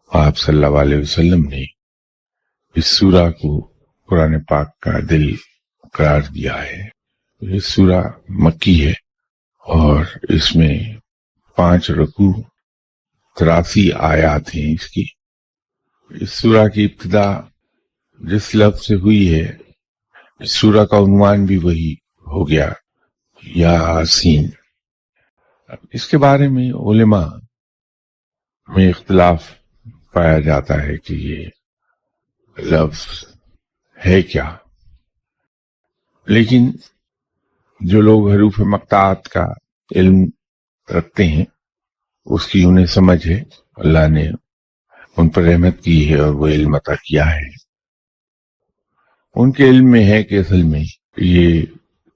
آپ صلی اللہ علیہ وسلم نے اس سورہ کو قرآن پاک کا دل قرار دیا ہے۔ یہ سورہ مکی ہے اور اس میں 5 رکوع 83 آیات ہیں اس کی۔ اس سورہ کی ابتدا جس لفظ سے ہوئی ہے، اس سورہ کا عنوان بھی وہی ہو گیا، یاسین۔ اس کے بارے میں علماء میں اختلاف پایا جاتا ہے کہ یہ لفظ ہے کیا، لیکن جو لوگ حروف مقطعات کا علم رکھتے ہیں اس کی انہیں سمجھ ہے، اللہ نے ان پر رحمت کی ہے اور وہ علم عطا کیا ہے۔ ان کے علم میں ہے کہ اصل میں یہ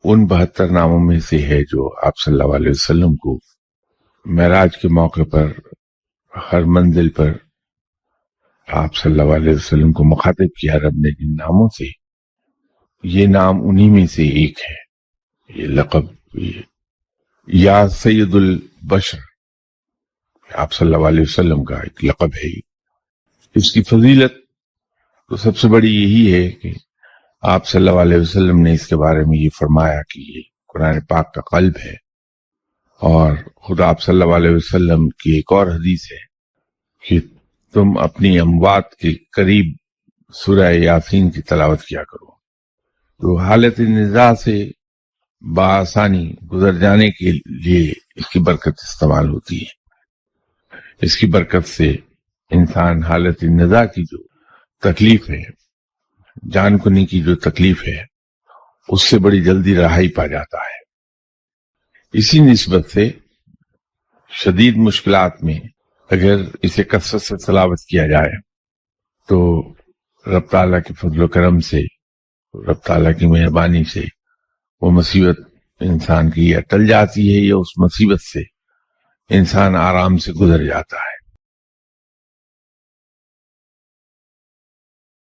ان 72 ناموں میں سے ہے جو آپ صلی اللہ علیہ وسلم کو معراج کے موقع پر ہر منزل پر آپ صلی اللہ علیہ وسلم کو مخاطب کیا رب نے جن ناموں سے، یہ نام انہی میں سے ایک ہے۔ یہ لقب یا سید البشر آپ صلی اللہ علیہ وسلم کا ایک لقب ہے۔ اس کی فضیلت تو سب سے بڑی یہی ہے کہ آپ صلی اللہ علیہ وسلم نے اس کے بارے میں یہ فرمایا کہ یہ قرآن پاک کا قلب ہے، اور خدا آپ صلی اللہ علیہ وسلم کی ایک اور حدیث ہے کہ تم اپنی اموات کے قریب سورہ یاسین کی تلاوت کیا کرو، تو حالت نزاع سے بآسانی گزر جانے کے لیے اس کی برکت استعمال ہوتی ہے۔ اس کی برکت سے انسان حالت نزاع کی جو تکلیف ہے، جان کنی کی جو تکلیف ہے، اس سے بڑی جلدی رہائی پا جاتا ہے۔ اسی نسبت سے شدید مشکلات میں اگر اسے کثرت سے تلاوت کیا جائے تو رب تعالیٰ کے فضل و کرم سے، رب تعالیٰ کی مہربانی سے وہ مصیبت انسان کی یا ٹل جاتی ہے یا اس مصیبت سے انسان آرام سے گزر جاتا ہے۔